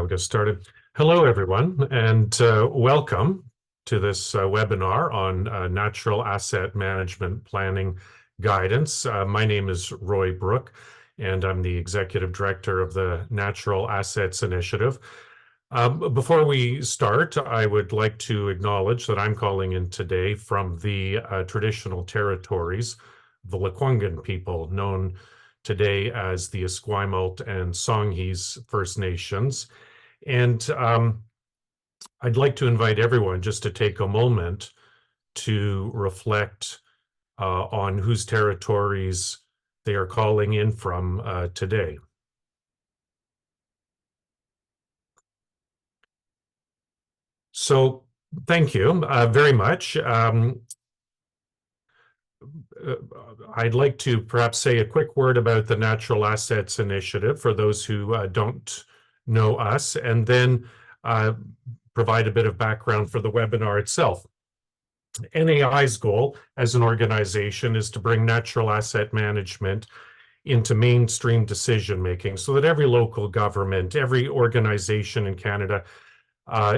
get started. Hello, everyone, and welcome to this webinar on natural asset management planning guidance. My name is Roy Brook, and I'm the Executive Director of the Natural Assets Initiative. Before we start, I would like to acknowledge that I'm calling in today from the traditional territories, the Lekwungen people, known today as the Esquimalt and Songhees First Nations. And I'd like to invite everyone just to take a moment to reflect on whose territories they are calling in from today. So thank you very much. I'd like to perhaps say a quick word about the Natural Assets Initiative for those who don't know us, and then provide a bit of background for the webinar itself. NAI's goal as an organization is to bring natural asset management into mainstream decision-making so that every local government, every organization in Canada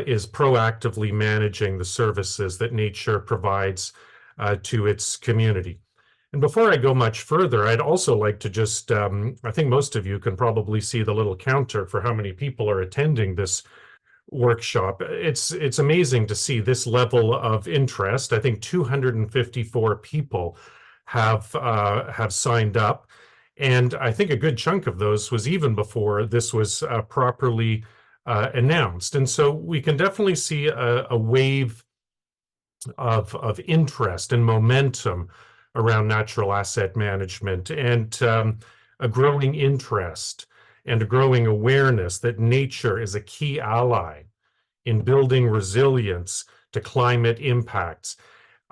is proactively managing the services that nature provides to its community. And before I go much further, I'd also like to just, I think most of you can probably see the little counter for how many people are attending this workshop. It's amazing to see this level of interest. I think 254 people have signed up. And I think a good chunk of those was even before this was properly announced. And so we can definitely see a wave of interest and momentum around natural asset management, and a growing interest and a growing awareness that nature is a key ally in building resilience to climate impacts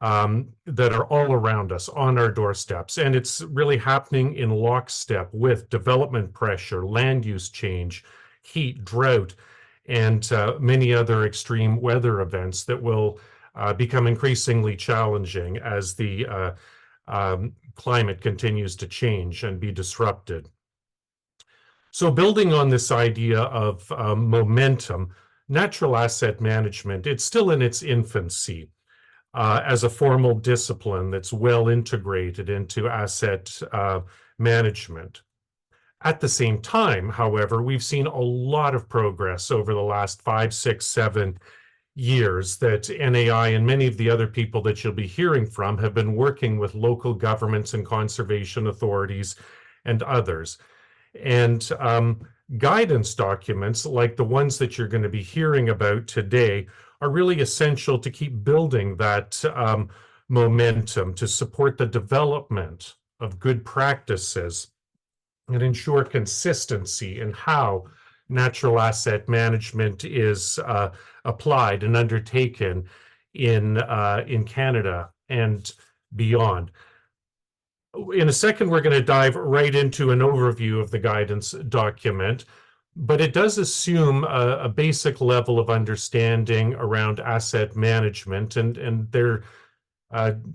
that are all around us on our doorsteps. And it's really happening in lockstep with development pressure, land use change, heat, drought, and many other extreme weather events that will become increasingly challenging as the climate continues to change and be disrupted. So building on this idea of momentum, natural asset management, it's still in its infancy as a formal discipline that's well integrated into asset management. At the same time, however, we've seen a lot of progress over the last 5, 6, 7 years that NAI and many of the other people that you'll be hearing from have been working with local governments and conservation authorities and others. And guidance documents like the ones that you're going to be hearing about today are really essential to keep building that momentum to support the development of good practices and ensure consistency in how natural asset management is applied and undertaken in Canada and beyond. In a second, we're going to dive right into an overview of the guidance document, but it does assume a basic level of understanding around asset management, and there,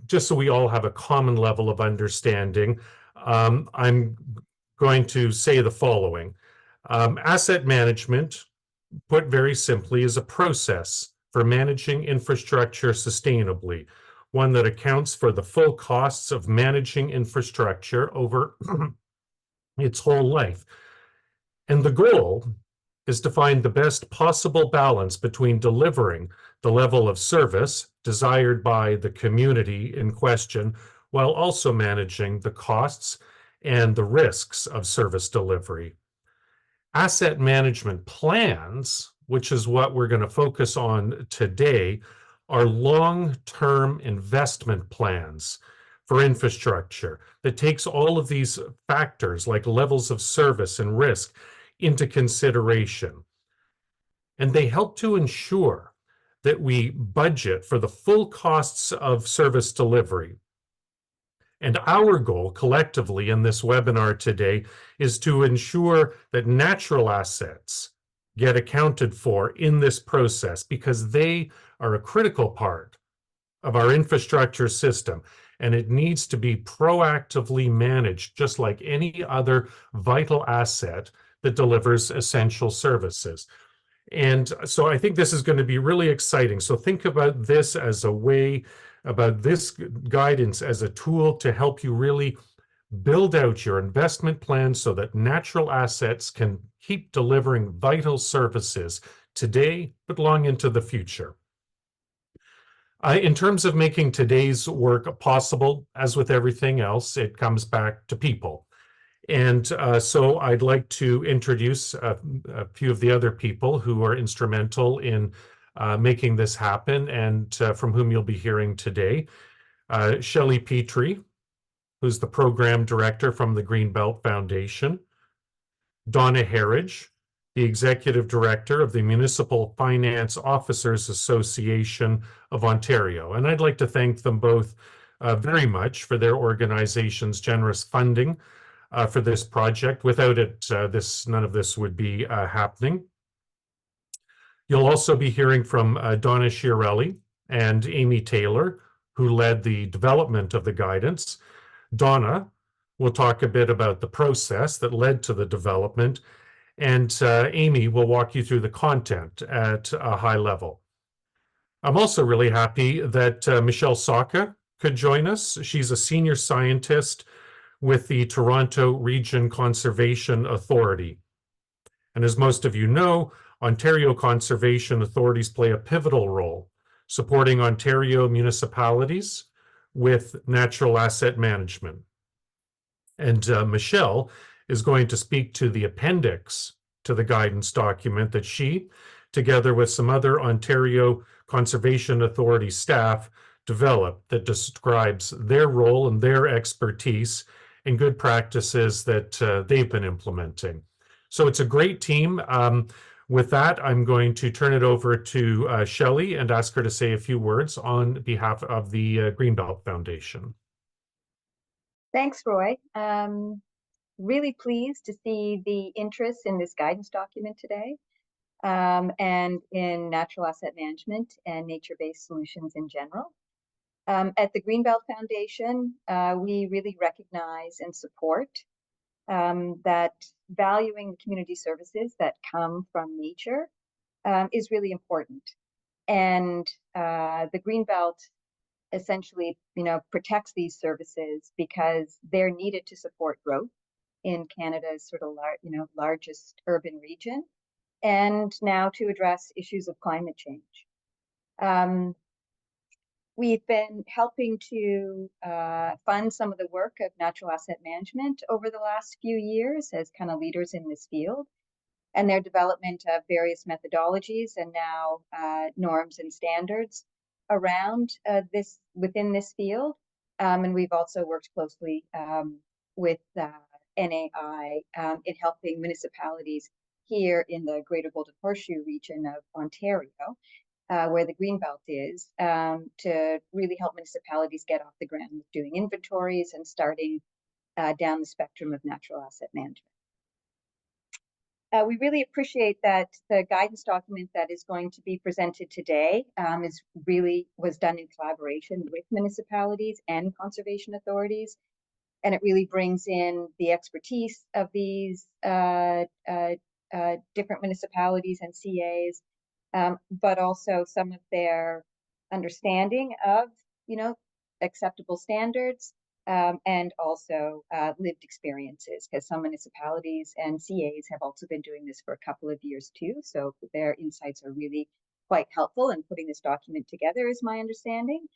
just so we all have a common level of understanding, I'm going to say the following. Asset management, put very simply, is a process for managing infrastructure sustainably, one that accounts for the full costs of managing infrastructure over its whole life. And the goal is to find the best possible balance between delivering the level of service desired by the community in question, while also managing the costs and the risks of service delivery. Asset management plans, which is what we're going to focus on today, are long-term investment plans for infrastructure that takes all of these factors like levels of service and risk into consideration. And they help to ensure that we budget for the full costs of service delivery. And our goal collectively in this webinar today is to ensure that natural assets get accounted for in this process, because they are a critical part of our infrastructure system, and it needs to be proactively managed just like any other vital asset that delivers essential services. And so I think this is going to be really exciting. So think about this as a way, about this guidance as a tool to help you really build out your investment plan so that natural assets can keep delivering vital services today, but long into the future. In terms of making today's work possible, as with everything else, it comes back to people. And so I'd like to introduce a few of the other people who are instrumental in making this happen and from whom you'll be hearing today. Shelley Petrie, who's the program director from the Greenbelt Foundation. Donna Harridge, the executive director of the Municipal Finance Officers Association of Ontario. And I'd like to thank them both very much for their organization's generous funding for this project. Without it, none of this would be happening. You'll also be hearing from Donna Chiarelli and Amy Taylor, who led the development of the guidance. Donna will talk a bit about the process that led to the development, and Amy will walk you through the content at a high level. I'm also really happy that Michelle Saka could join us. She's a senior scientist with the Toronto Region Conservation Authority. And as most of you know, Ontario conservation authorities play a pivotal role supporting Ontario municipalities with natural asset management. And Michelle is going to speak to the appendix to the guidance document that she, together with some other Ontario Conservation Authority staff, developed that describes their role and their expertise and good practices that they've been implementing. So it's a great team. With that, I'm going to turn it over to Shelley and ask her to say a few words on behalf of the Greenbelt Foundation. Thanks, Roy. Really pleased to see the interest in this guidance document today, and in natural asset management and nature-based solutions in general. At the Greenbelt Foundation, we really recognize and support that valuing the community services that come from nature is really important. And the Greenbelt essentially, protects these services because they're needed to support growth in Canada's sort of largest urban region, and now to address issues of climate change. We've been helping to fund some of the work of natural asset management over the last few years as kind of leaders in this field, and their development of various methodologies and now norms and standards around within this field. And we've also worked closely with NAI in helping municipalities here in the Greater Golden Horseshoe region of Ontario, where the Greenbelt is, to really help municipalities get off the ground with doing inventories and starting down the spectrum of natural asset management. We really appreciate that the guidance document that is going to be presented today was done in collaboration with municipalities and conservation authorities, and it really brings in the expertise of these different municipalities and CAs, but also some of their understanding of, acceptable standards, and also lived experiences, because some municipalities and CAs have also been doing this for a couple of years too. So their insights are really quite helpful in putting this document together, is my understanding.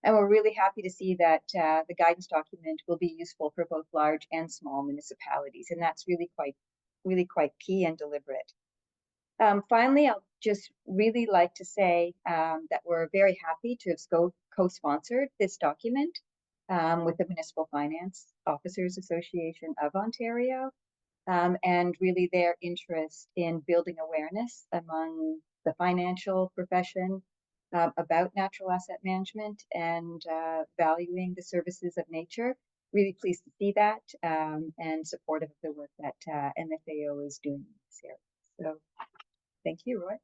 And we're really happy to see that the guidance document will be useful for both large and small municipalities, and that's really quite key and deliberate. Finally, I'll just really like to say that we're very happy to have co-sponsored this document with the Municipal Finance Officers Association of Ontario, and really their interest in building awareness among the financial profession about natural asset management and valuing the services of nature. Really pleased to see that, and supportive of the work that MFAO is doing in this area. So thank you, Roy.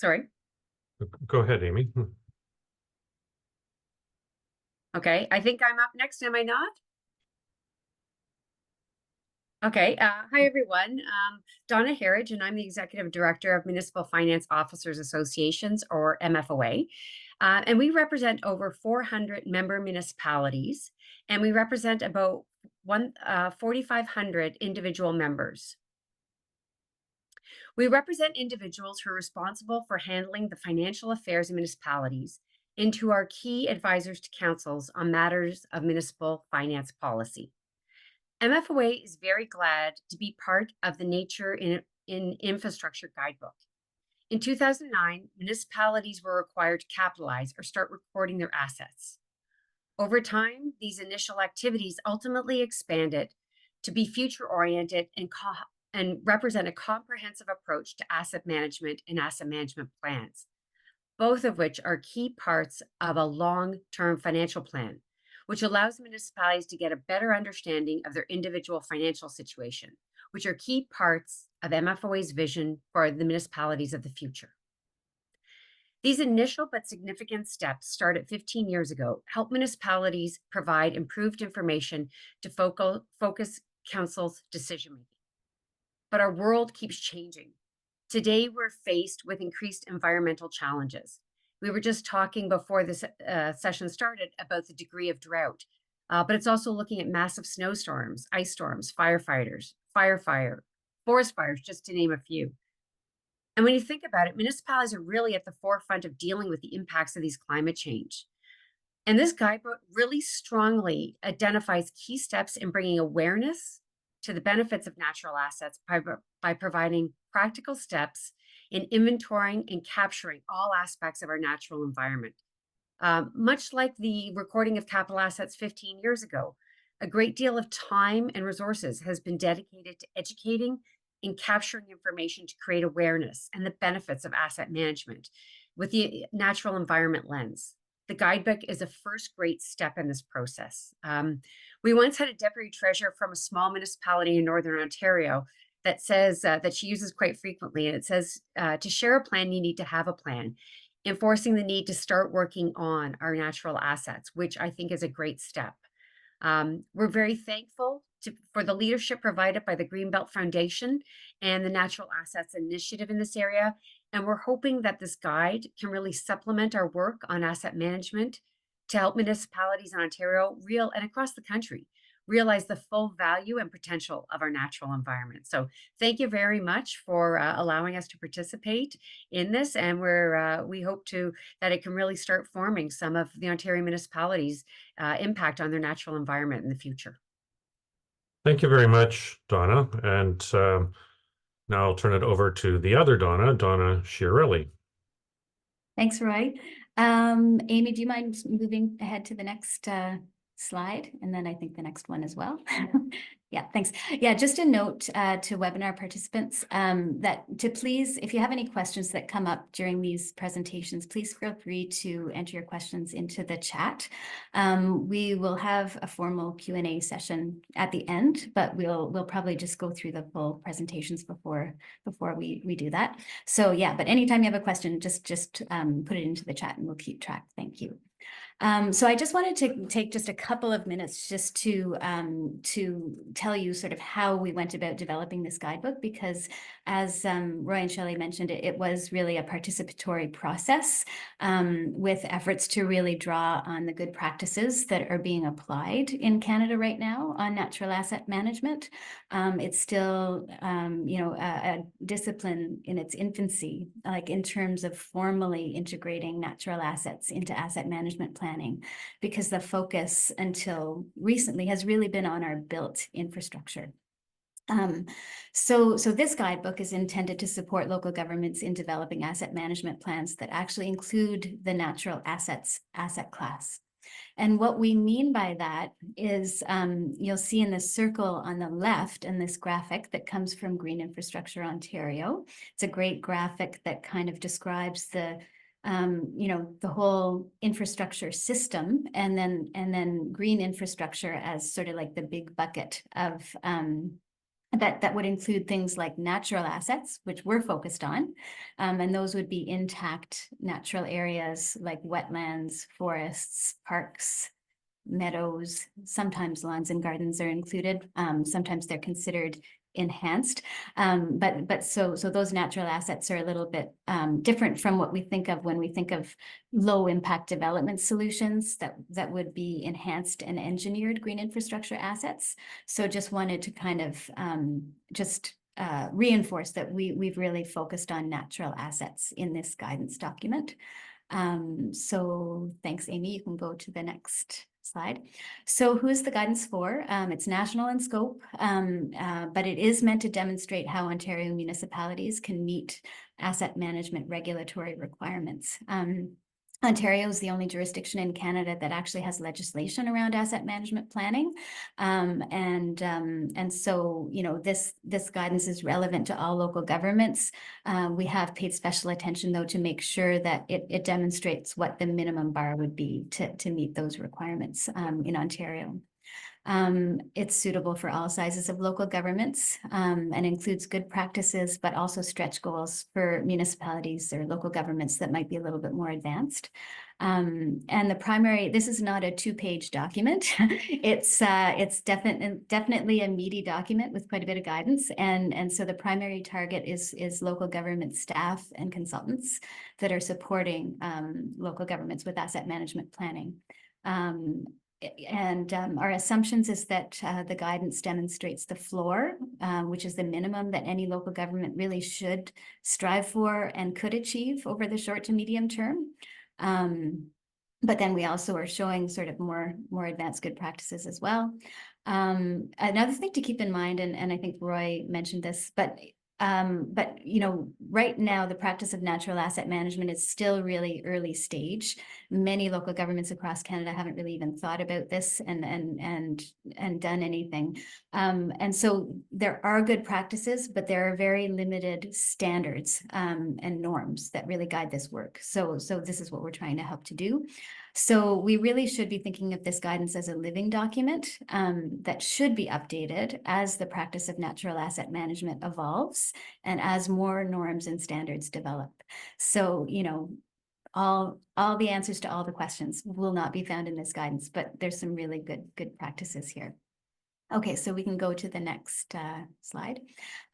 Sorry. Go ahead, Amy. Okay, I think I'm up next, am I not? Okay, hi everyone. Donna Harridge, and I'm the Executive Director of Municipal Finance Officers Associations, or MFOA. And we represent over 400 member municipalities, and we represent about 4,500 individual members. We represent individuals who are responsible for handling the financial affairs of municipalities and who are key advisors to councils on matters of municipal finance policy. MFOA is very glad to be part of the Nature in Infrastructure Guidebook. In 2009, municipalities were required to capitalize or start recording their assets. Over time, these initial activities ultimately expanded to be future-oriented and represent a comprehensive approach to asset management and asset management plans, both of which are key parts of a long-term financial plan, which allows municipalities to get a better understanding of their individual financial situation, which are key parts of MFOA's vision for the municipalities of the future. These initial but significant steps started 15 years ago, help municipalities provide improved information to focus council's decision-making. But our world keeps changing. Today, we're faced with increased environmental challenges. We were just talking before this session started about the degree of drought, but it's also looking at massive snowstorms, ice storms, forest fires, just to name a few. And when you think about it, municipalities are really at the forefront of dealing with the impacts of these climate change. And this guidebook really strongly identifies key steps in bringing awareness to the benefits of natural assets by providing practical steps in inventorying and capturing all aspects of our natural environment. Much like the recording of capital assets 15 years ago, a great deal of time and resources has been dedicated to educating and capturing information to create awareness and the benefits of asset management with the natural environment lens. The guidebook is a first great step in this process. We once had a deputy treasurer from a small municipality in Northern Ontario that says that she uses quite frequently, and it says, to share a plan, you need to have a plan, enforcing the need to start working on our natural assets, which I think is a great step. We're very thankful for the leadership provided by the Greenbelt Foundation and the Natural Assets Initiative in this area. And we're hoping that this guide can really supplement our work on asset management to help municipalities in Ontario and across the country realize the full value and potential of our natural environment. So thank you very much for allowing us to participate in this. And we hope that it can really start forming some of the Ontario municipalities' impact on their natural environment in the future. Thank you very much, Donna. And now I'll turn it over to the other Donna Chiarelli. Thanks, Roy. Amy, do you mind moving ahead to the next slide? And then I think the next one as well. Yeah, thanks. Yeah, just a note to webinar participants that to please, if you have any questions that come up during these presentations, please feel free to enter your questions into the chat. We will have a formal Q&A session at the end, but we'll probably just go through the full presentations before we do that. So yeah, but anytime you have a question, just put it into the chat and we'll keep track. Thank you. So I just wanted to take just a couple of minutes just to tell you sort of how we went about developing this guidebook, because as Roy and Shelley mentioned, it was really a participatory process with efforts to really draw on the good practices that are being applied in Canada right now on natural asset management. It's still, a discipline in its infancy, like in terms of formally integrating natural assets into asset management planning, because the focus until recently has really been on our built infrastructure. So this guidebook is intended to support local governments in developing asset management plans that actually include the natural assets asset class. And what we mean by that is you'll see in the circle on the left in this graphic that comes from Green Infrastructure Ontario. It's a great graphic that kind of describes the whole infrastructure system, and then green infrastructure as sort of like the big bucket of That would include things like natural assets, which we're focused on, and those would be intact natural areas like wetlands, forests, parks, meadows. Sometimes lawns and gardens are included. Sometimes they're considered enhanced, but so those natural assets are a little bit different from what we think of when we think of low impact development solutions that would be enhanced and engineered green infrastructure assets. So just wanted to kind of reinforce that we've really focused on natural assets in this guidance document. So thanks, Amy. You can go to the next slide. So who is the guidance for? It's national in scope, but it is meant to demonstrate how Ontario municipalities can meet asset management regulatory requirements. Ontario is the only jurisdiction in Canada that actually has legislation around asset management planning. And so, you know, this guidance is relevant to all local governments. We have paid special attention, though, to make sure that it demonstrates what the minimum bar would be to meet those requirements in Ontario. It's suitable for all sizes of local governments and includes good practices, but also stretch goals for municipalities or local governments that might be a little bit more advanced. And this is not a 2-page document. It's definitely a meaty document with quite a bit of guidance. And so the primary target is local government staff and consultants that are supporting local governments with asset management planning. Our assumptions is that the guidance demonstrates the floor, which is the minimum that any local government really should strive for and could achieve over the short to medium term. But then we also are showing sort of more advanced good practices as well. Another thing to keep in mind, and I think Roy mentioned this, but you know, right now the practice of natural asset management is still really early stage. Many local governments across Canada haven't really even thought about this and done anything. And so there are good practices, but there are very limited standards and norms that really guide this work. So this is what we're trying to help to do. So we really should be thinking of this guidance as a living document that should be updated as the practice of natural asset management evolves and as more norms and standards develop. So, you know, all the answers to all the questions will not be found in this guidance, but there's some really good practices here. Okay, so we can go to the next slide.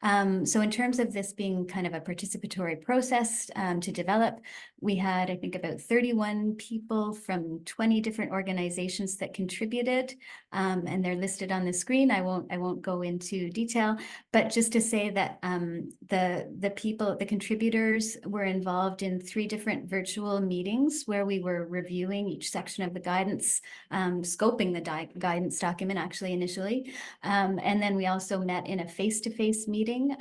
So in terms of this being kind of a participatory process to develop, we had, I think, about 31 people from 20 different organizations that contributed, and they're listed on the screen. I won't go into detail, but just to say that the contributors were involved in 3 different virtual meetings where we were reviewing each section of the guidance, scoping the guidance document actually initially. And then we also met in a face-to-face meeting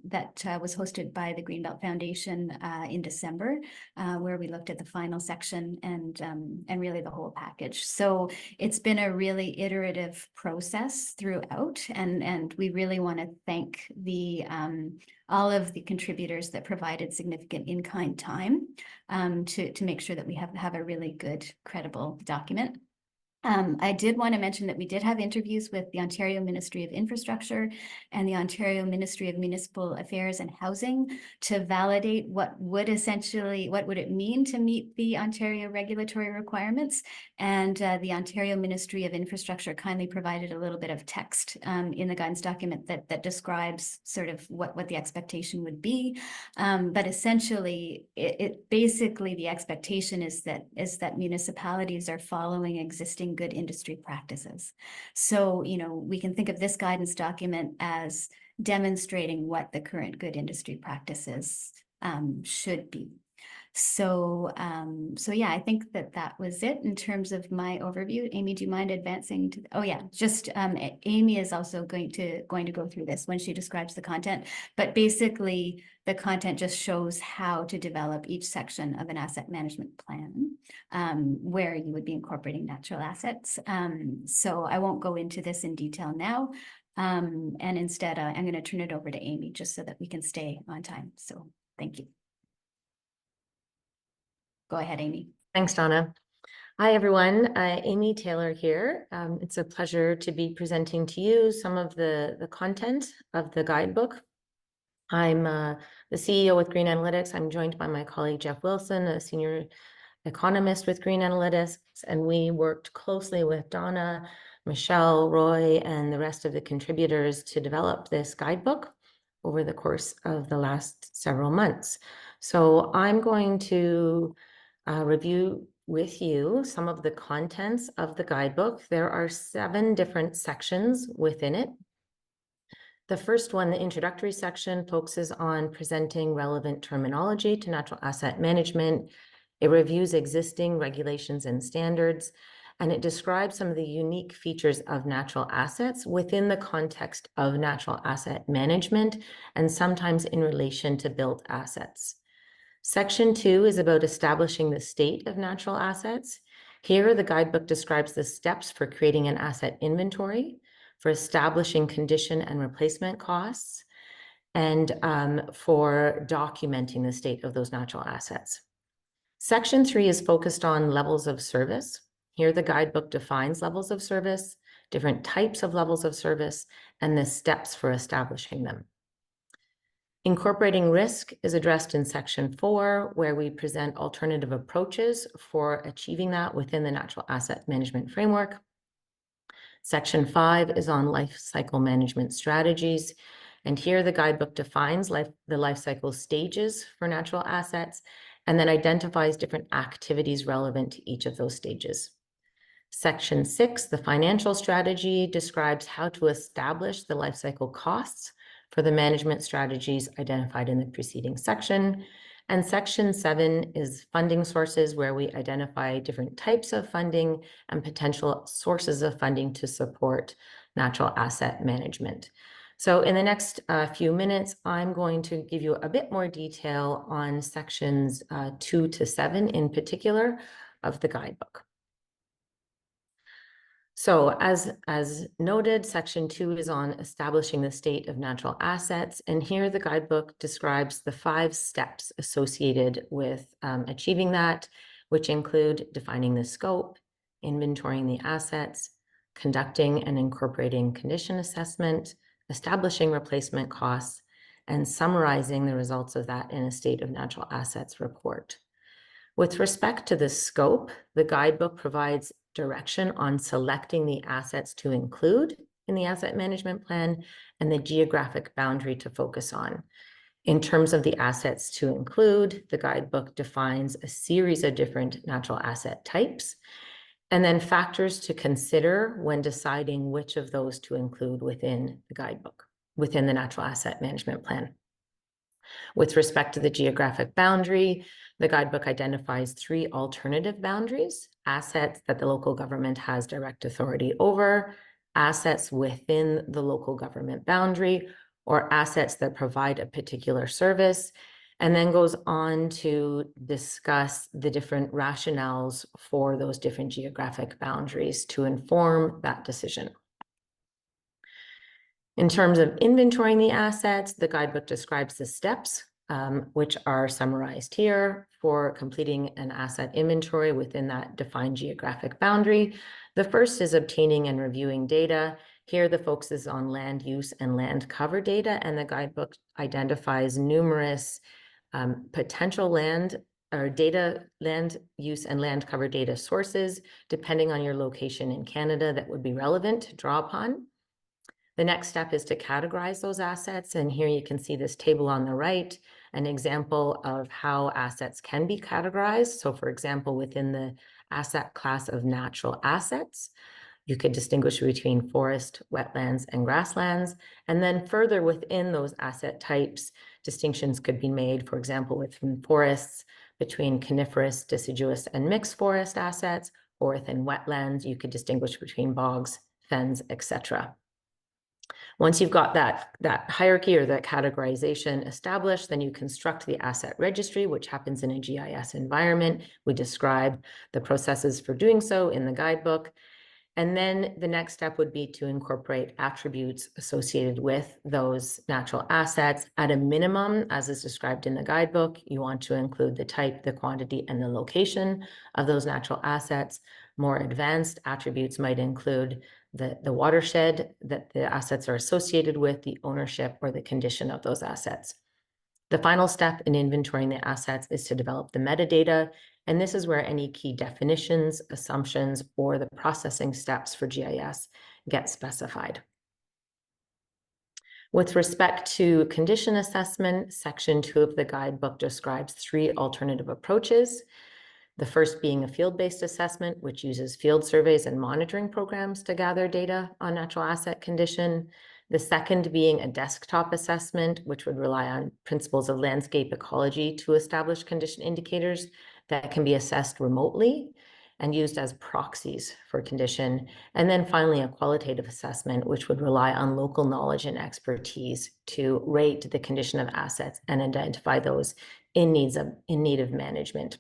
that was hosted by the Greenbelt Foundation in December, where we looked at the final section and really the whole package. So it's been a really iterative process throughout, and we really want to thank all of the contributors that provided significant in-kind time to make sure that we have a really good, credible document. I did want to mention that we did have interviews with the Ontario Ministry of Infrastructure and the Ontario Ministry of Municipal Affairs and Housing to validate what would it mean to meet the Ontario regulatory requirements. And the Ontario Ministry of Infrastructure kindly provided a little bit of text in the guidance document that describes sort of what the expectation would be. But essentially, basically the expectation is that municipalities are following existing good industry practices. So, you know, we can think of this guidance document as demonstrating what the current good industry practices should be. So yeah, I think that was it in terms of my overview. Amy, do you mind advancing to? Oh yeah, just Amy is also going to go through this when she describes the content. But basically, the content just shows how to develop each section of an asset management plan, where you would be incorporating natural assets. So I won't go into this in detail now. And instead, I'm going to turn it over to Amy just so that we can stay on time. So thank you. Go ahead, Amy. Thanks, Donna. Hi, everyone. Amy Taylor here. It's a pleasure to be presenting to you some of the content of the guidebook. I'm the CEO with Green Analytics. I'm joined by my colleague, Jeff Wilson, a senior economist with Green Analytics, and we worked closely with Donna, Michelle, Roy, and the rest of the contributors to develop this guidebook over the course of the last several months. So I'm going to review with you some of the contents of the guidebook. There are 7 different sections within it. The first one, the introductory section, focuses on presenting relevant terminology to natural asset management. It reviews existing regulations and standards, and it describes some of the unique features of natural assets within the context of natural asset management, and sometimes in relation to built assets. Section 2 is about establishing the state of natural assets. Here, the guidebook describes the steps for creating an asset inventory, for establishing condition and replacement costs, and for documenting the state of those natural assets. Section 3 is focused on levels of service. Here, the guidebook defines levels of service, different types of levels of service, and the steps for establishing them. Incorporating risk is addressed in Section 4, where we present alternative approaches for achieving that within the natural asset management framework. Section 5 is on life cycle management strategies. And here the guidebook defines the life cycle stages for natural assets and then identifies different activities relevant to each of those stages. Section 6, the financial strategy, describes how to establish the life cycle costs for the management strategies identified in the preceding section. And Section 7 is funding sources, where we identify different types of funding and potential sources of funding to support natural asset management. So in the next few minutes, I'm going to give you a bit more detail on sections 2 to 7 in particular of the guidebook. So as noted, Section 2 is on establishing the state of natural assets. And here the guidebook describes the 5 steps associated with achieving that, which include defining the scope, inventorying the assets, conducting and incorporating condition assessment, establishing replacement costs, and summarizing the results of that in a state of natural assets report. With respect to the scope, the guidebook provides direction on selecting the assets to include in the asset management plan and the geographic boundary to focus on. In terms of the assets to include, the guidebook defines a series of different natural asset types, and then factors to consider when deciding which of those to include within the guidebook, within the natural asset management plan. With respect to the geographic boundary, the guidebook identifies 3 alternative boundaries: assets that the local government has direct authority over, assets within the local government boundary, or assets that provide a particular service, and then goes on to discuss the different rationales for those different geographic boundaries to inform that decision. In terms of inventorying the assets, the guidebook describes the steps, which are summarized here for completing an asset inventory within that defined geographic boundary. The first is obtaining and reviewing data. Here, the focus is on land use and land cover data, and the guidebook identifies numerous potential land use and land cover data sources, depending on your location in Canada, that would be relevant to draw upon. The next step is to categorize those assets, and here you can see this table on the right, an example of how assets can be categorized. So for example, within the asset class of natural assets, you could distinguish between forest, wetlands, and grasslands. And then further within those asset types, distinctions could be made, for example, within forests, between coniferous, deciduous, and mixed forest assets, or within wetlands, you could distinguish between bogs, fens, etc. Once you've got that hierarchy or that categorization established, then you construct the asset registry, which happens in a GIS environment. We describe the processes for doing so in the guidebook. And then the next step would be to incorporate attributes associated with those natural assets. At a minimum, as is described in the guidebook, you want to include the type, the quantity, and the location of those natural assets. More advanced attributes might include the watershed that the assets are associated with, the ownership, or the condition of those assets. The final step in inventorying the assets is to develop the metadata, and this is where any key definitions, assumptions, or the processing steps for GIS get specified. With respect to condition assessment, Section 2 of the guidebook describes 3 alternative approaches. The first being a field-based assessment, which uses field surveys and monitoring programs to gather data on natural asset condition. The second being a desktop assessment, which would rely on principles of landscape ecology to establish condition indicators that can be assessed remotely and used as proxies for condition. And then finally, a qualitative assessment, which would rely on local knowledge and expertise to rate the condition of assets and identify those in need of management.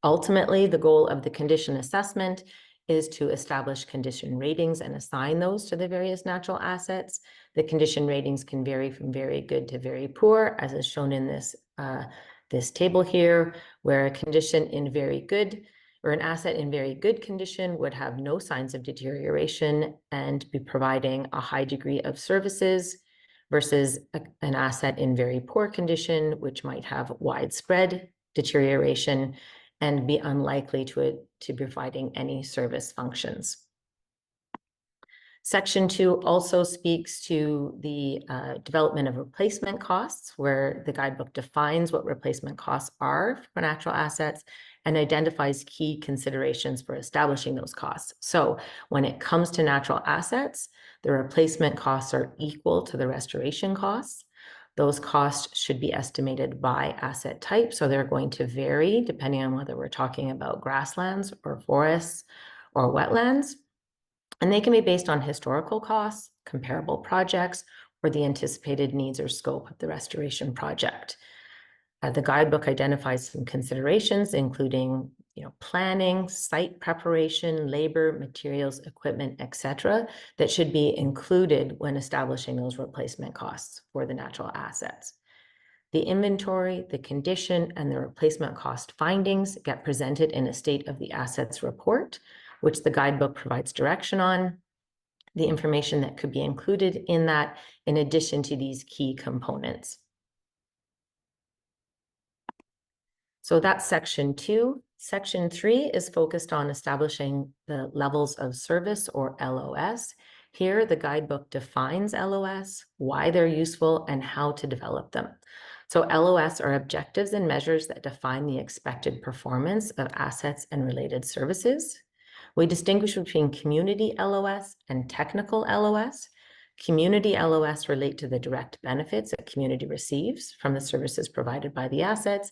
Ultimately, the goal of the condition assessment is to establish condition ratings and assign those to the various natural assets. The condition ratings can vary from very good to very poor, as is shown in this, this table here, where a condition in very good or an asset in very good condition would have no signs of deterioration and be providing a high degree of services, versus an asset in very poor condition, which might have widespread deterioration and be unlikely to be providing any service functions. Section 2 also speaks to the development of replacement costs, where the guidebook defines what replacement costs are for natural assets and identifies key considerations for establishing those costs. So when it comes to natural assets, the replacement costs are equal to the restoration costs. Those costs should be estimated by asset type, so they're going to vary depending on whether we're talking about grasslands or forests or wetlands. And they can be based on historical costs, comparable projects, or the anticipated needs or scope of the restoration project. The guidebook identifies some considerations, including planning, site preparation, labor, materials, equipment, etc., that should be included when establishing those replacement costs for the natural assets. The inventory, the condition, and the replacement cost findings get presented in a state of the assets report, which the guidebook provides direction on. The information that could be included in that, in addition to these key components. So that's section 2. Section 3 is focused on establishing the levels of service, or LOS. Here, the guidebook defines LOS, why they're useful, and how to develop them. So LOS are objectives and measures that define the expected performance of assets and related services. We distinguish between community LOS and technical LOS. Community LOS relate to the direct benefits a community receives from the services provided by the assets,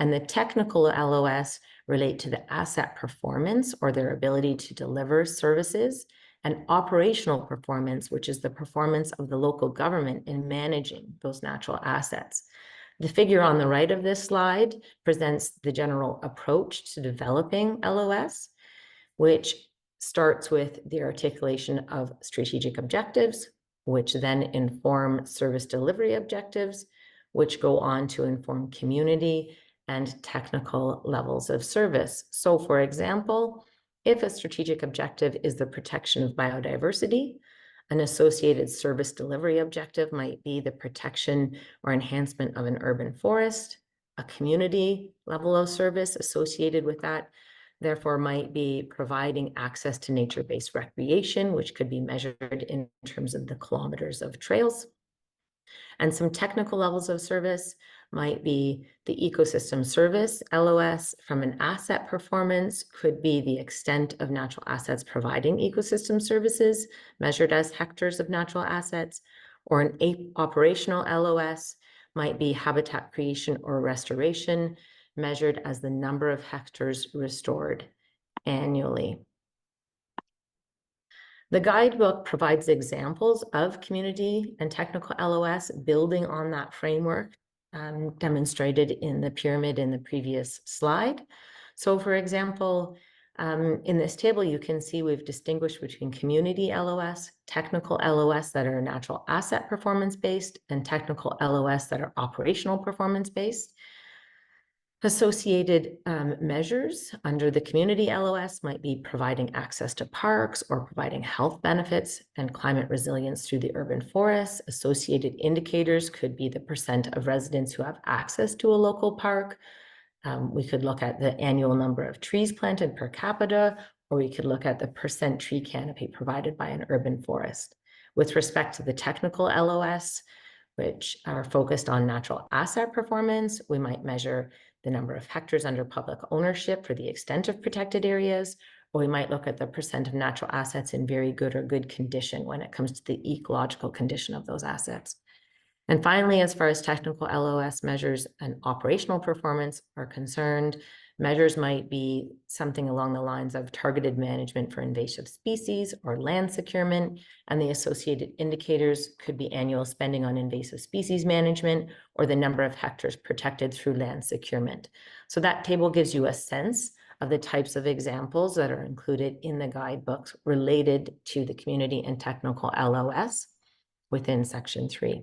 and the technical LOS relate to the asset performance, or their ability to deliver services, and operational performance, which is the performance of the local government in managing those natural assets. The figure on the right of this slide presents the general approach to developing LOS, which starts with the articulation of strategic objectives, which then inform service delivery objectives, which go on to inform community and technical levels of service. So for example, if a strategic objective is the protection of biodiversity, an associated service delivery objective might be the protection or enhancement of an urban forest. A community level of service associated with that, therefore, might be providing access to nature-based recreation, which could be measured in terms of the kilometers of trails. And some technical levels of service might be the ecosystem service, LOS, from an asset performance, could be the extent of natural assets providing ecosystem services, measured as hectares of natural assets, or an operational LOS might be habitat creation or restoration, measured as the number of hectares restored annually. The guidebook provides examples of community and technical LOS building on that framework demonstrated in the pyramid in the previous slide. So for example, In this table, you can see we've distinguished between community LOS, technical LOS that are natural asset performance-based, and technical LOS that are operational performance-based. Associated measures under the community LOS might be providing access to parks or providing health benefits and climate resilience through the urban forests. Associated indicators could be the percent of residents who have access to a local park. We could look at the annual number of trees planted per capita, or we could look at the percent tree canopy provided by an urban forest. With respect to the technical LOS, which are focused on natural asset performance, we might measure the number of hectares under public ownership for the extent of protected areas, or we might look at the percent of natural assets in very good or good condition when it comes to the ecological condition of those assets. And finally, as far as technical LOS measures and operational performance are concerned, measures might be something along the lines of targeted management for invasive species or land securement, and the associated indicators could be annual spending on invasive species management or the number of hectares protected through land securement. So that table gives you a sense of the types of examples that are included in the guidebooks related to the community and technical LOS within Section 3.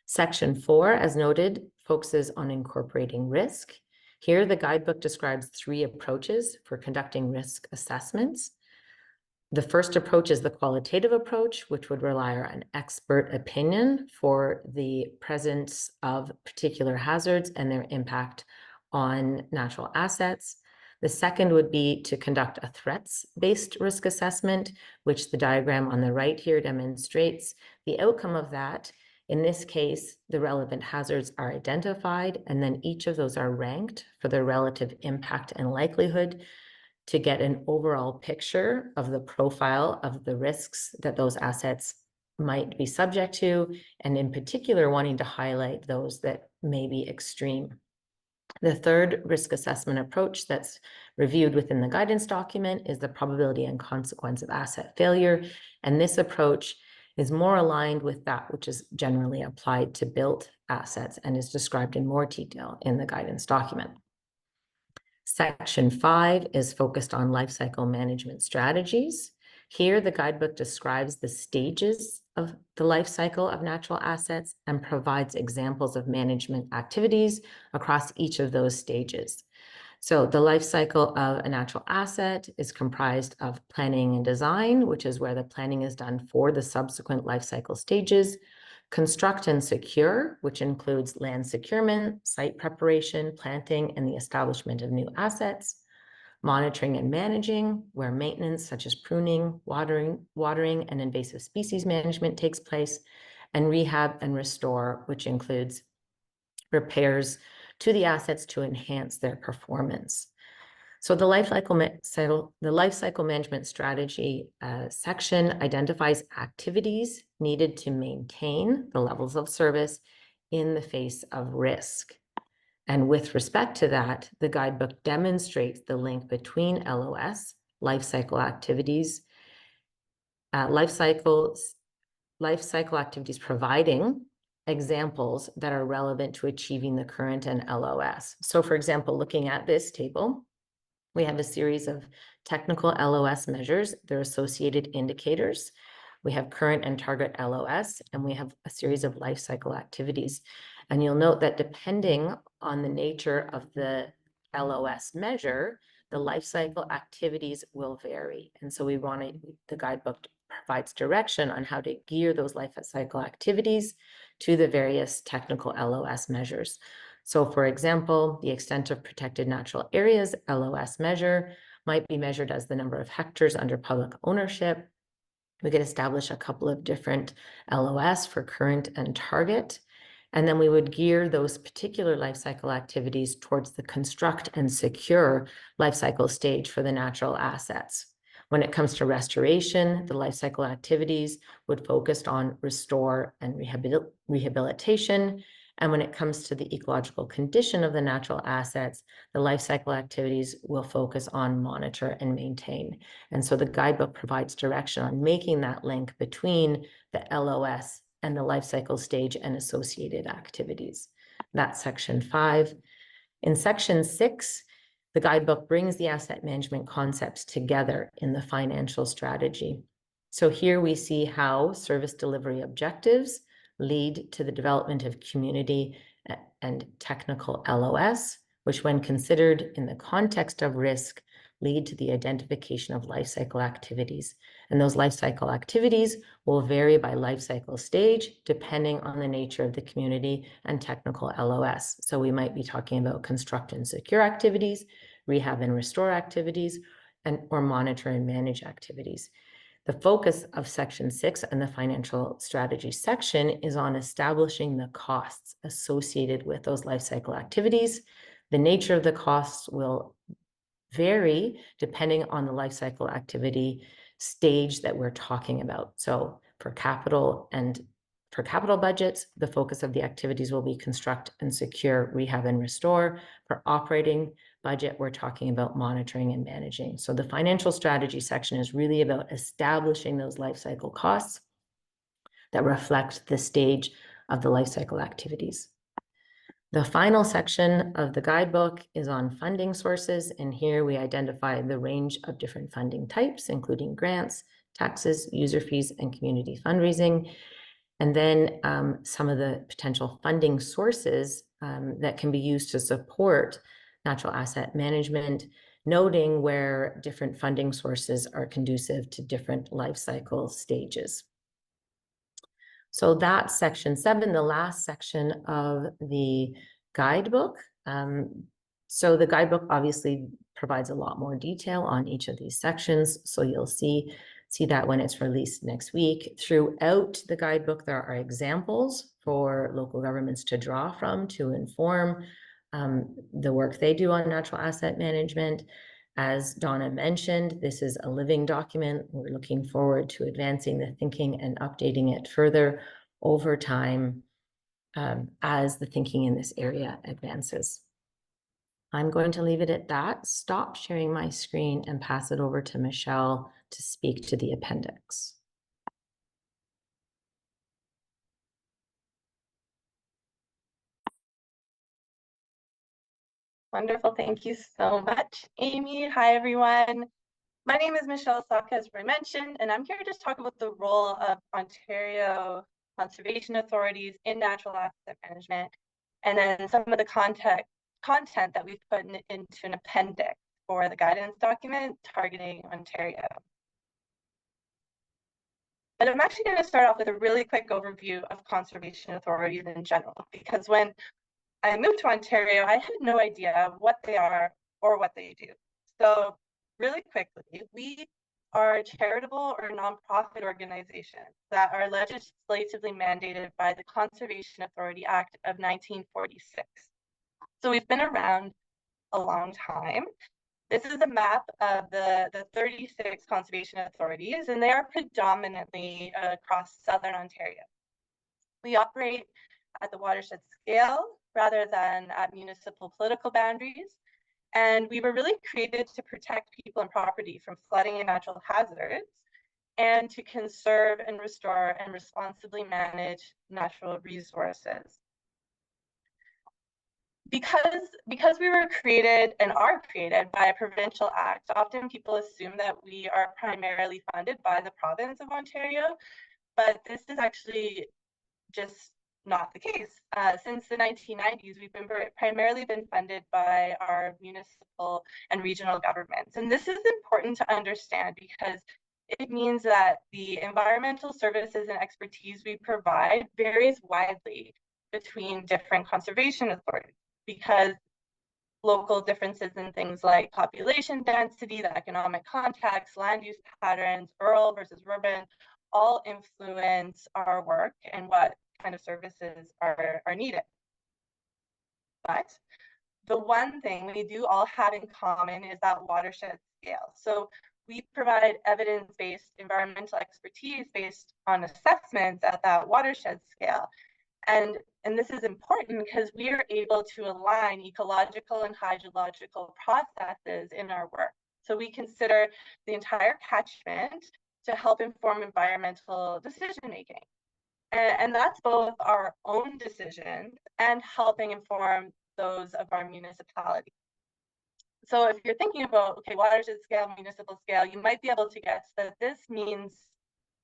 Section 4, as noted, focuses on incorporating risk. Here, the guidebook describes 3 approaches for conducting risk assessments. The first approach is the qualitative approach, which would rely on expert opinion for the presence of particular hazards and their impact on natural assets. The second would be to conduct a threats-based risk assessment, which the diagram on the right here demonstrates. The outcome of that, in this case, the relevant hazards are identified, and then each of those are ranked for their relative impact and likelihood to get an overall picture of the profile of the risks that those assets might be subject to, and in particular, wanting to highlight those that may be extreme. The third risk assessment approach that's reviewed within the guidance document is the probability and consequence of asset failure, and this approach is more aligned with that which is generally applied to built assets and is described in more detail in the guidance document. Section 5 is focused on lifecycle management strategies. Here, the guidebook describes the stages of the life cycle of natural assets and provides examples of management activities across each of those stages. So the life cycle of a natural asset is comprised of planning and design, which is where the planning is done for the subsequent life cycle stages. Construct and secure, which includes land securement, site preparation, planting, and the establishment of new assets. Monitoring and managing, where maintenance such as pruning, watering, and invasive species management takes place. And rehab and restore, which includes repairs to the assets to enhance their performance. So the lifecycle management strategy section identifies activities needed to maintain the levels of service in the face of risk. And with respect to that, the guidebook demonstrates the link between LOS, lifecycle activities, lifecycle activities providing examples that are relevant to achieving the current and LOS. So for example, looking at this table, we have a series of technical LOS measures, their associated indicators. We have current and target LOS, and we have a series of life cycle activities. And you'll note that depending on the nature of the LOS measure, the life cycle activities will vary. And so the guidebook provides direction on how to gear those life cycle activities to the various technical LOS measures. So for example, the extent of protected natural areas LOS measure might be measured as the number of hectares under public ownership. We could establish a couple of different LOS for current and target, and then we would gear those particular life cycle activities towards the construct and secure life cycle stage for the natural assets. When it comes to restoration, the life cycle activities would focus on restore and rehabilitation. And when it comes to the ecological condition of the natural assets, the life cycle activities will focus on monitor and maintain. And so the guidebook provides direction on making that link between the LOS and the life cycle stage and associated activities. That's section 5. In section 6, The guidebook brings the asset management concepts together in the financial strategy. So here we see how service delivery objectives lead to the development of community and technical LOS, which when considered in the context of risk, lead to the identification of life cycle activities. And those life cycle activities will vary by life cycle stage, depending on the nature of the community and technical LOS. So we might be talking about construct and secure activities, rehab and restore activities, or monitor and manage activities. The focus of section 6 and the financial strategy section is on establishing the costs associated with those life cycle activities. The nature of the costs will vary depending on the life cycle activity stage that we're talking about. So for capital budgets, the focus of the activities will be construct and secure, rehab and restore. For operating budget, we're talking about monitoring and managing. So the financial strategy section is really about establishing those life cycle costs that reflect the stage of the life cycle activities. The final section of the guidebook is on funding sources, and here we identify the range of different funding types, including grants, taxes, user fees, and community fundraising. And then some of the potential funding sources that can be used to support natural asset management, noting where different funding sources are conducive to different life cycle stages. So that's section 7, the last section of the guidebook. So the guidebook obviously provides a lot more detail on each of these sections. So you'll see that when it's released next week. Throughout the guidebook, there are examples for local governments to draw from to inform the work they do on natural asset management. As Donna mentioned, this is a living document. We're looking forward to advancing the thinking and updating it further over time as the thinking in this area advances. I'm going to leave it at that, stop sharing my screen, and pass it over to Michelle to speak to the appendix. Wonderful. Thank you so much, Amy. Hi, everyone. My name is Michelle Saka, as Roy mentioned, and I'm here to just talk about the role of Ontario conservation authorities in natural asset management, and then some of the content that we've put into an appendix for the guidance document targeting Ontario. But I'm actually going to start off with a really quick overview of conservation authorities in general, because when I moved to Ontario, I had no idea what they are or what they do. So really quickly, we are charitable or nonprofit organizations that are legislatively mandated by the Conservation Authority Act of 1946. So we've been around a long time. This is a map of the 36 conservation authorities, and they are predominantly across Southern Ontario. We operate at the watershed scale rather than at municipal political boundaries. And we were really created to protect people and property from flooding and natural hazards, and to conserve and restore and responsibly manage natural resources. Because we were created and are created by a provincial act, often people assume that we are primarily funded by the province of Ontario, but this is actually just not the case. Since the 1990s, we've primarily been funded by our municipal and regional governments. And this is important to understand because it means that the environmental services and expertise we provide varies widely between different conservation authorities, because local differences in things like population density, the economic context, land use patterns, rural versus urban, all influence our work and what kind of services are needed. But the one thing we do all have in common is that watershed scale. So we provide evidence-based environmental expertise based on assessments at that watershed scale. And this is important because we are able to align ecological and hydrological processes in our work. So we consider the entire catchment to help inform environmental decision-making. And that's both our own decisions and helping inform those of our municipality. So if you're thinking about, okay, watershed scale, municipal scale, you might be able to guess that this means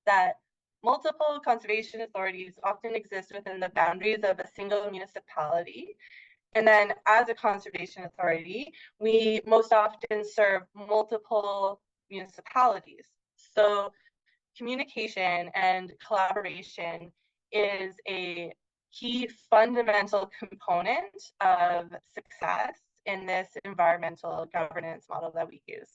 that multiple conservation authorities often exist within the boundaries of a single municipality. And then as a conservation authority, we most often serve multiple municipalities. So communication and collaboration is a key fundamental component of success in this environmental governance model that we use.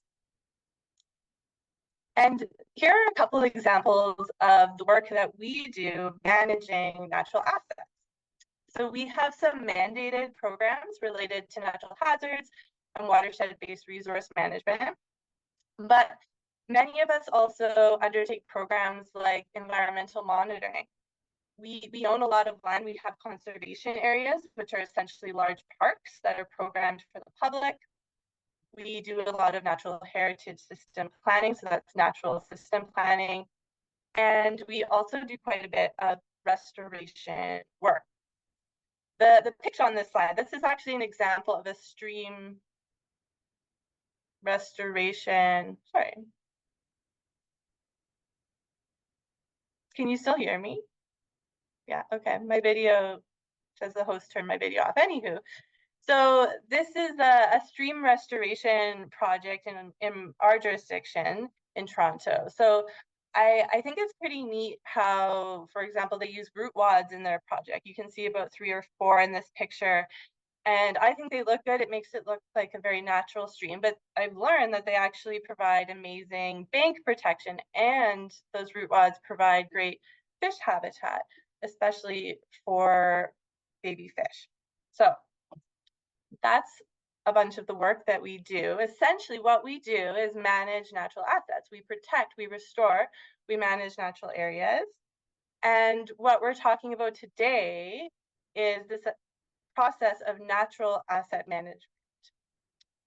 And here are a couple of examples of the work that we do managing natural assets. So we have some mandated programs related to natural hazards and watershed-based resource management. But many of us also undertake programs like environmental monitoring. We own a lot of land. We have conservation areas, which are essentially large parks that are programmed for the public. We do a lot of natural heritage system planning, so that's natural system planning. And we also do quite a bit of restoration work. The picture on this slide, this is actually an example of a stream restoration. Sorry. Can you still hear me? Yeah, okay. My video says the host turned my video off. Anywho, so this is a stream restoration project in our jurisdiction in Toronto. So I think it's pretty neat how, for example, they use root wads in their project. You can see about 3 or 4 in this picture. And I think they look good. It makes it look like a very natural stream, but I've learned that they actually provide amazing bank protection, and those root wads provide great fish habitat, especially for baby fish. So that's a bunch of the work that we do. Essentially, what we do is manage natural assets. We protect, we restore, we manage natural areas. And what we're talking about today is this process of natural asset management.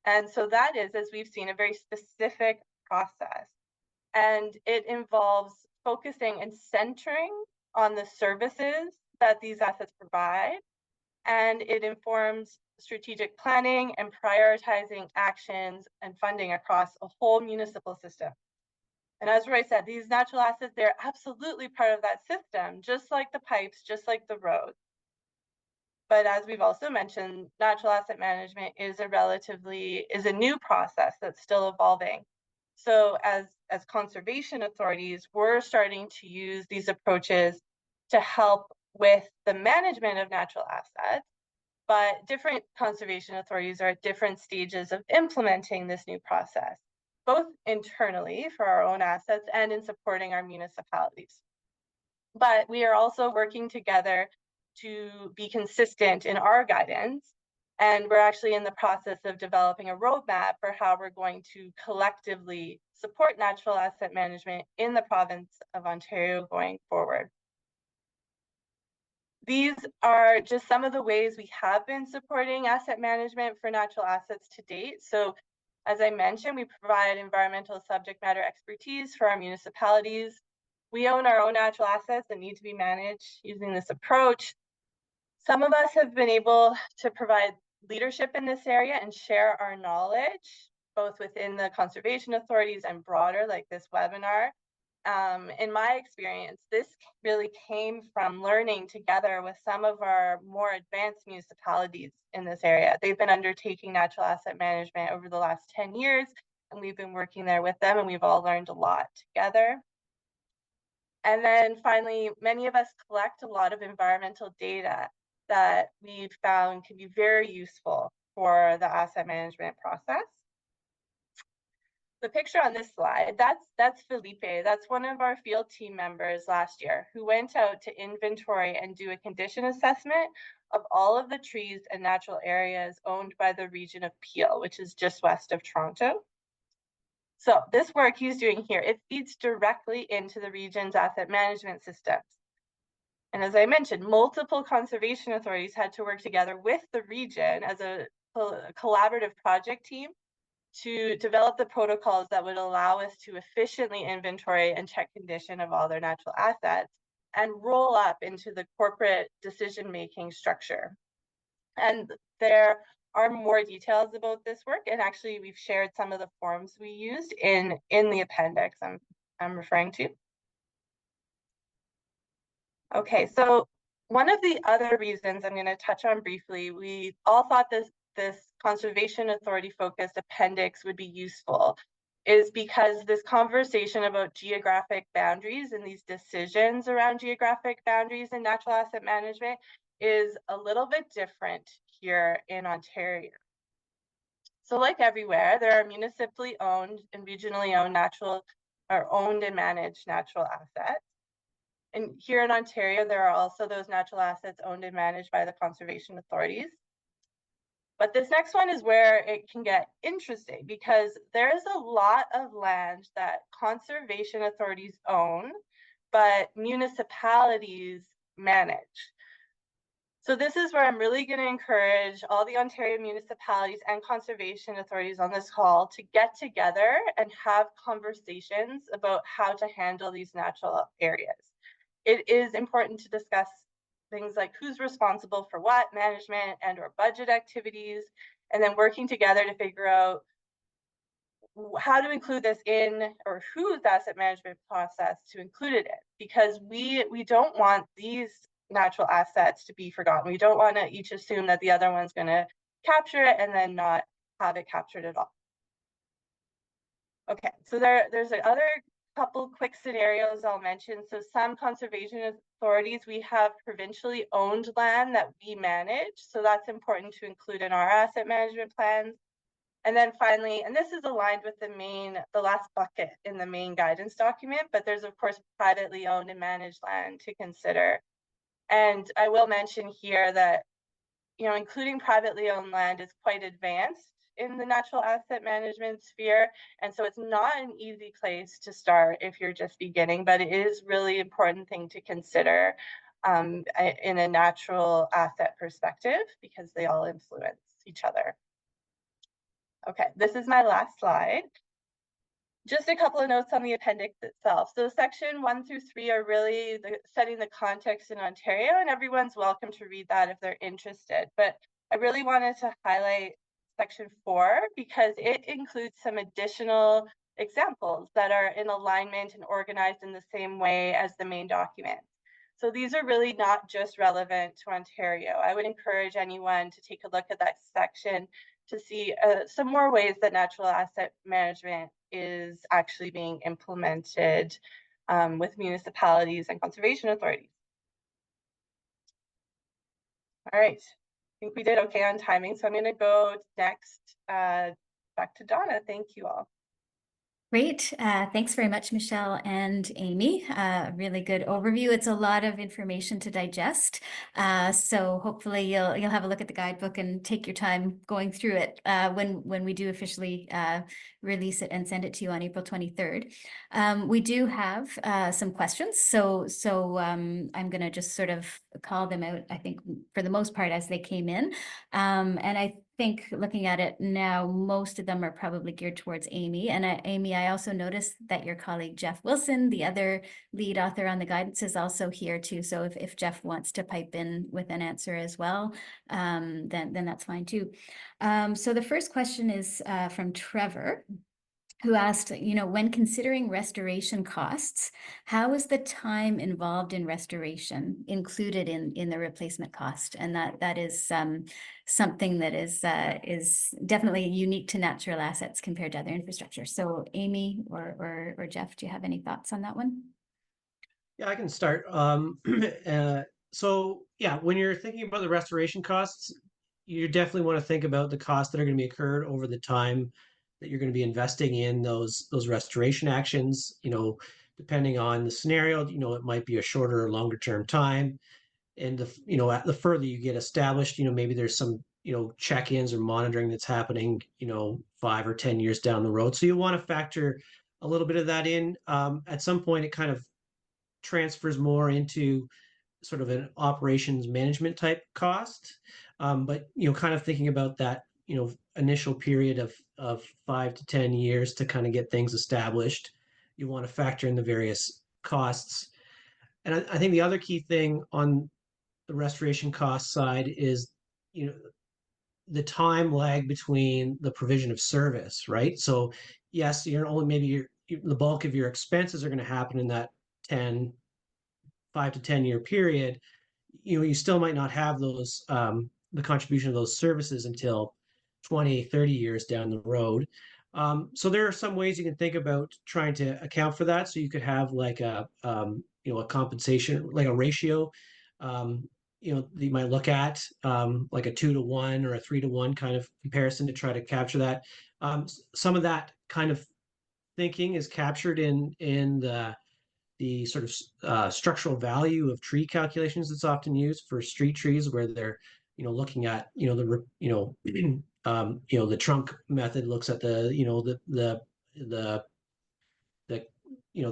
And so that is, as we've seen, a very specific process. And it involves focusing and centering on the services that these assets provide. And it informs strategic planning and prioritizing actions and funding across a whole municipal system. And as Roy said, these natural assets, they're absolutely part of that system, just like the pipes, just like the roads. But as we've also mentioned, natural asset management is a new process that's still evolving. So as conservation authorities, we're starting to use these approaches to help with the management of natural assets, but different conservation authorities are at different stages of implementing this new process, both internally for our own assets and in supporting our municipalities. But we are also working together to be consistent in our guidance. And we're actually in the process of developing a roadmap for how we're going to collectively support natural asset management in the province of Ontario going forward. These are just some of the ways we have been supporting asset management for natural assets to date. So as I mentioned, we provide environmental subject matter expertise for our municipalities. We own our own natural assets that need to be managed using this approach. Some of us have been able to provide leadership in this area and share our knowledge, both within the conservation authorities and broader, like this webinar. In my experience, this really came from learning together with some of our more advanced municipalities in this area. They've been undertaking natural asset management over the last 10 years, and we've been working there with them, and we've all learned a lot together. And then finally, many of us collect a lot of environmental data that we've found can be very useful for the asset management process. The picture on this slide, that's Felipe. That's one of our field team members last year who went out to inventory and do a condition assessment of all of the trees and natural areas owned by the region of Peel, which is just west of Toronto. So this work he's doing here, it feeds directly into the region's asset management systems. And as I mentioned, multiple conservation authorities had to work together with the region as a collaborative project team to develop the protocols that would allow us to efficiently inventory and check condition of all their natural assets and roll up into the corporate decision-making structure. And their are more details about this work, and actually we've shared some of the forms we used in the appendix I'm referring to. Okay, so one of the other reasons I'm going to touch on briefly, we all thought this conservation authority focused appendix would be useful, is because this conversation about geographic boundaries and these decisions around geographic boundaries in natural asset management is a little bit different here in Ontario. So like everywhere, there are municipally owned and regionally owned owned and managed natural assets. And here in Ontario, there are also those natural assets owned and managed by the conservation authorities. But this next one is where it can get interesting, because there is a lot of land that conservation authorities own, but municipalities manage. So this is where I'm really going to encourage all the Ontario municipalities and conservation authorities on this call to get together and have conversations about how to handle these natural areas. It is important to discuss things like who's responsible for what management and or budget activities, and then working together to figure out how to include this in, or whose asset management process to include it in, because we don't want these natural assets to be forgotten. We don't want to each assume that the other one's going to capture it and then not have it captured at all. Okay, so there's other couple quick scenarios I'll mention. So some conservation authorities, we have provincially owned land that we manage. So that's important to include in our asset management plans. And then finally, and this is aligned with the last bucket in the main guidance document, but there's of course privately owned and managed land to consider. And I will mention here that, including privately owned land is quite advanced in the natural asset management sphere. And so it's not an easy place to start if you're just beginning, but it is really important thing to consider in a natural asset perspective, because they all influence each other. Okay, this is my last slide. Just a couple of notes on the appendix itself. So section 1 through 3 are really setting the context in Ontario, and everyone's welcome to read that if they're interested. But I really wanted to highlight section 4 because it includes some additional examples that are in alignment and organized in the same way as the main document. So these are really not just relevant to Ontario. I would encourage anyone to take a look at that section to see some more ways that natural asset management is actually being implemented with municipalities and conservation authorities. All right, I think we did okay on timing, so I'm going to go next back to Donna. Thank you all. Great. Thanks very much, Michelle and Amy. Really good overview. It's a lot of information to digest. So hopefully you'll have a look at the guidebook and take your time going through it when we do officially release it and send it to you on April 23rd. We do have some questions. So I'm going to just sort of call them out, I think, for the most part as they came in. And I think looking at it now, most of them are probably geared towards Amy. And Amy, I also noticed that your colleague Jeff Wilson, the other lead author on the guidance, is also here too. So if Jeff wants to pipe in with an answer as well, then that's fine too. So the first question is from Trevor, who asked, when considering restoration costs, how is the time involved in restoration included in the replacement cost? And that is something that is definitely unique to natural assets compared to other infrastructure. So Amy or Jeff, do you have any thoughts on that one? Yeah, I can start. So yeah, when you're thinking about the restoration costs, you definitely want to think about the costs that are going to be incurred over the time that you're going to be investing in those restoration actions. Depending on the scenario, it might be a shorter or longer term time. And the further you get established, maybe there's some check-ins or monitoring that's happening 5 or 10 years down the road. So you want to factor a little bit of that in. At some point, it kind of transfers more into sort of an operations management type cost. But kind of thinking about that initial period of 5 to 10 years to kind of get things established, you want to factor in the various costs. And I think the other key thing on the restoration cost side is the time lag between the provision of service, right? So yes, you're only maybe the bulk of your expenses are going to happen in that 5 to 10 year period. You still might not have those the contribution of those services until 20, 30 years down the road. So there are some ways you can think about trying to account for that. So you could have like a a compensation, like a ratio. You might look at like a 2 to 1 or a 3 to 1 kind of comparison to try to capture that. Some of that kind of thinking is captured in the sort of structural value of tree calculations that's often used for street trees, where they're looking at the trunk method looks at the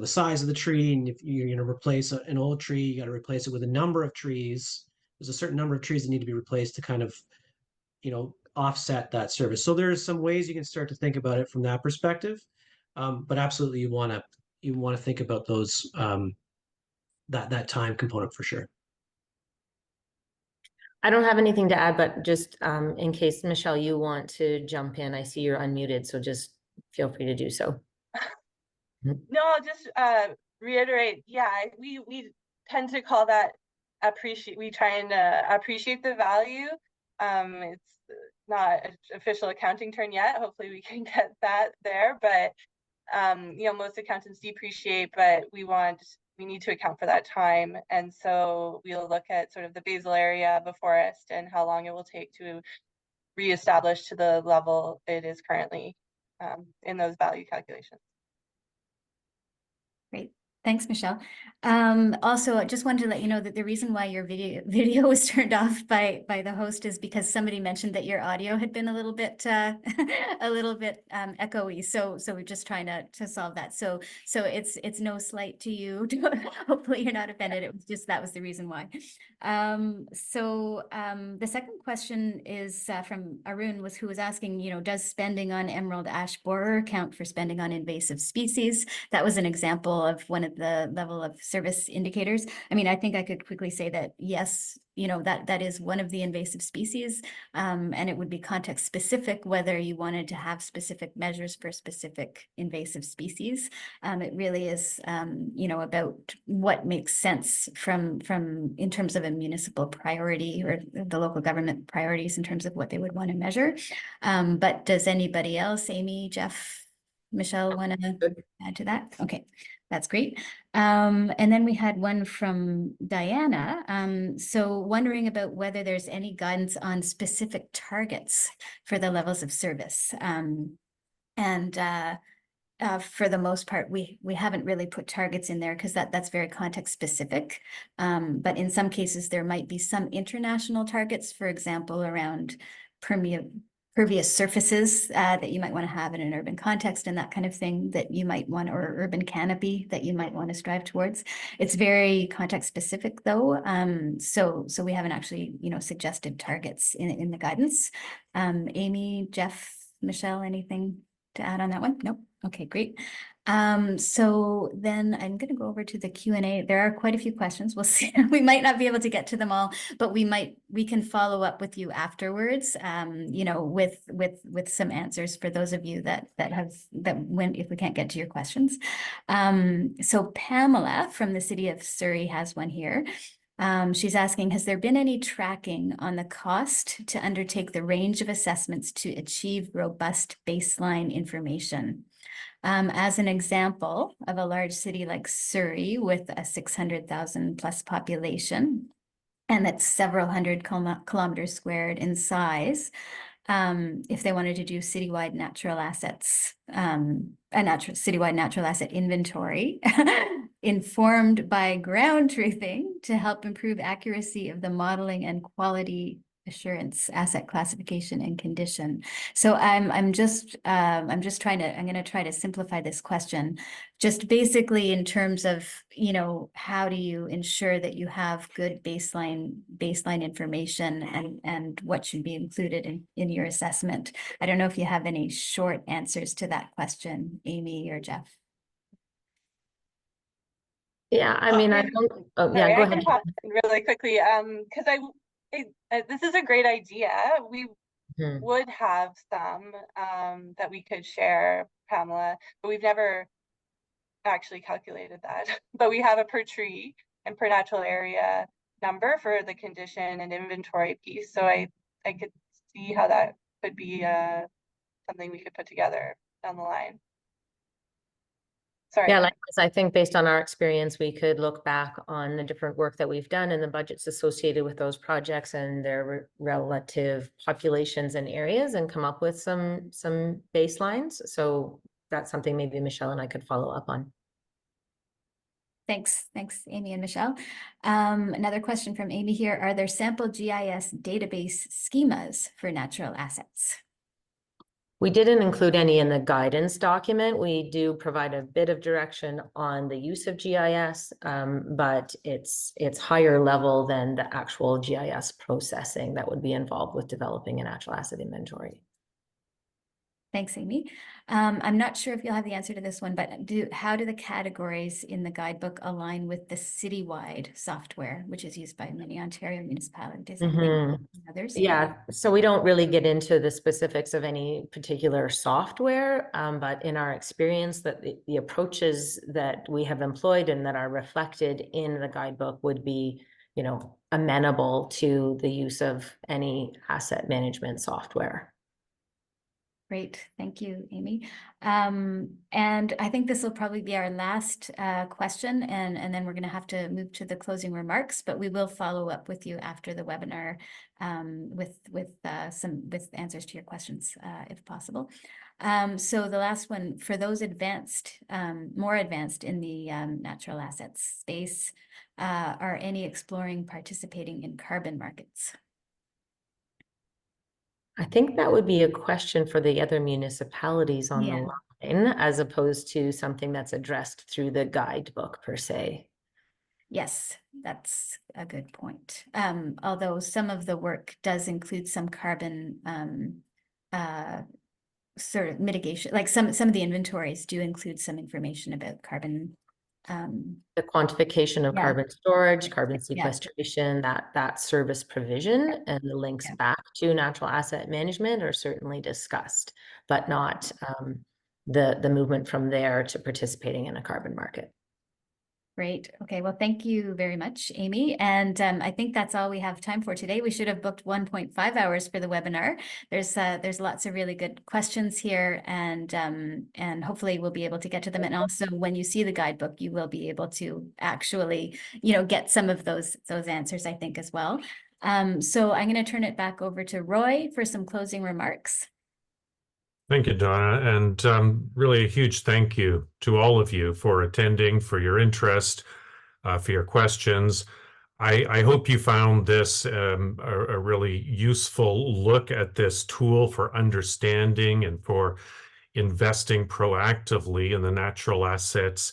size of the tree, and if you're going to replace an old tree, you got to replace it with a number of trees. There's a certain number of trees that need to be replaced to kind of offset that service. So there's some ways you can start to think about it from that perspective, but absolutely you want to think about those that time component for sure. I don't have anything to add, but just in case, Michelle, you want to jump in, I see you're unmuted, so just feel free to do so. No, I'll just reiterate. Yeah, we tend to call that appreciate. We try and appreciate the value. It's not an official accounting term yet. Hopefully, we can get that there. But most accountants depreciate, but we need to account for that time, and so we'll look at sort of the basal area of a forest and how long it will take to reestablish to the level it is currently in those value calculations. Great. Thanks, Michelle. Also, I just wanted to let you know that the reason why your video was turned off by the host is because somebody mentioned that your audio had been a little bit echoey. So we're just trying to solve that. So it's no slight to you. Hopefully you're not offended. It was just that was the reason why. The second question is from Arun, who was asking, does spending on emerald ash borer count for spending on invasive species? That was an example of one of the level of service indicators. I mean, I think I could quickly say that yes, that is one of the invasive species, and it would be context specific whether you wanted to have specific measures for specific invasive species. It really is, about what makes sense from in terms of a municipal priority or the local government priorities in terms of what they would want to measure. But does anybody else, Amy, Jeff, Michelle, want to add to that? Okay. That's great. And then we had one from Diana. So wondering about whether there's any guidance on specific targets for the levels of service. For the most part, we haven't really put targets in there because that's very context specific. But in some cases, there might be some international targets, for example, around pervious surfaces that you might want to have in an urban context and that kind of thing that you might want, or urban canopy that you might want to strive towards. It's very context specific though. So we haven't actually, suggested targets in the guidance. Amy, Jeff, Michelle, anything to add on that one? Nope. Okay, great. So then I'm going to go over to the Q&A. There are quite a few questions. We'll see. We might not be able to get to them all, but we can follow up with you afterwards, with some answers for those of you that if we can't get to your questions. So Pamela from the city of Surrey has one here. She's asking, has there been any tracking on the cost to undertake the range of assessments to achieve robust baseline information? As an example of a large city like Surrey with a 600,000 plus population, and that's several hundred kilometers squared in size, if they wanted to do citywide natural assets, citywide natural asset inventory, informed by ground truthing to help improve accuracy of the modeling and quality assurance, asset classification and condition. So I'm going to try to simplify this question, just basically in terms of, how do you ensure that you have good baseline information and what should be included in your assessment. I don't know if you have any short answers to that question, Amy or Jeff. Yeah, I mean, I don't. Oh, Sorry, yeah, go I ahead. can pop in really quickly, because this is a great idea. Mhm. would have some that we could share, Pamela, but we've never actually calculated that. But we have a per tree and per natural area number for the condition and inventory piece. So I could see how that could be something we could put together down the line. Sorry. Yeah, likewise, I think based on our experience, we could look back on the different work that we've done and the budgets associated with those projects and their relative populations and areas and come up with some baselines. So that's something maybe Michelle and I could follow up on. Thanks, Amy and Michelle. Another question from Amy here. Are there sample GIS database schemas for natural assets? We didn't include any in the guidance document. We do provide a bit of direction on the use of GIS, but it's higher level than the actual GIS processing that would be involved with developing a natural asset inventory. Thanks, Amy. I'm not sure if you'll have the answer to this one, but how do the categories in the guidebook align with the citywide software, which is used by many Ontario municipalities and others? Yeah, so we don't really get into the specifics of any particular software, but in our experience that the approaches that we have employed and that are reflected in the guidebook would be, you know, amenable to the use of any asset management software. Great, thank you, Amy. And I think this will probably be our last question, and then we're going to have to move to the closing remarks, but we will follow up with you after the webinar with answers to your questions if possible. So the last one, for those more advanced in the natural assets space, are any exploring participating in carbon markets? I think that would be a question for the other municipalities on the line, as opposed to something that's addressed through the guidebook per se. Yes, that's a good point. Although some of the work does include some carbon sort of mitigation, like some of the inventories do include some information about carbon. The quantification of carbon storage, carbon sequestration, that service provision and the links back to natural asset management are certainly discussed, but not the movement from there to participating in a carbon market. Great. Okay. Well, thank you very much, Amy. And I think that's all we have time for today. We should have booked 1.5 hours for the webinar. There's lots of really good questions here, and hopefully we'll be able to get to them. And also, when you see the guidebook, you will be able to actually, get some of those answers, I think, as well. So I'm going to turn it back over to Roy for some closing remarks. Thank you, Donna, and really a huge thank you to all of you for attending, for your interest, for your questions. I hope you found this a really useful look at this tool for understanding and for investing proactively in the natural assets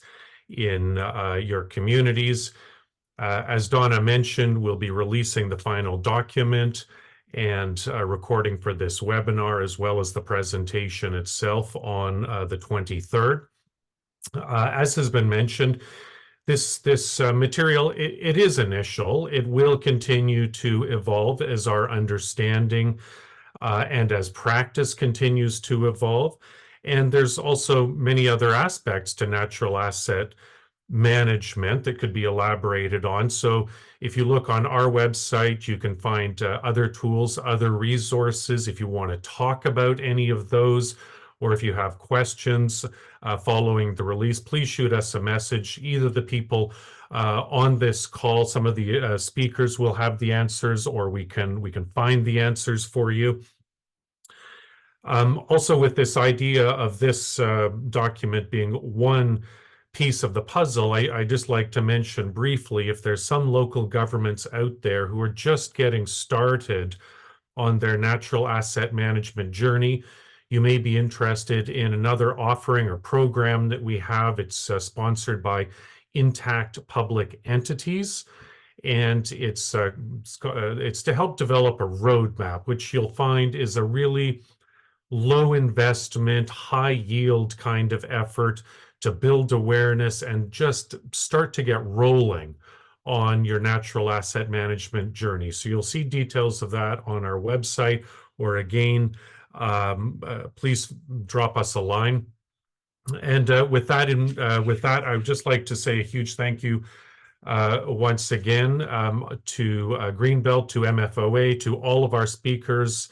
in your communities. As Donna mentioned, we'll be releasing the final document and recording for this webinar, as well as the presentation itself on the 23rd. As has been mentioned, this material, it is initial. It will continue to evolve as our understanding and as practice continues to evolve. And there's also many other aspects to natural asset management that could be elaborated on. So if you look on our website, you can find other tools, other resources. If you want to talk about any of those, or if you have questions following the release, please shoot us a message. Either the people on this call, some of the speakers will have the answers, or we can find the answers for you. Also, with this idea of this document being one piece of the puzzle, I just like to mention briefly, if there's some local governments out there who are just getting started on their natural asset management journey, you may be interested in another offering or program that we have. It's sponsored by Intact Public Entities, and it's to help develop a roadmap, which you'll find is a really low investment, high yield kind of effort to build awareness and just start to get rolling on your natural asset management journey. So you'll see details of that on our website, or a gain, please drop us a line. And with that, I would just like to say a huge thank you once again to Greenbelt, to MFOA, to all of our speakers,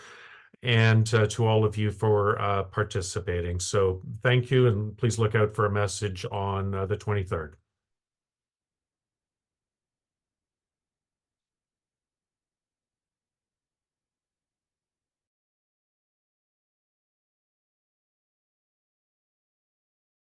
and to all of you for participating. So thank you, and please look out for a message on the 23rd.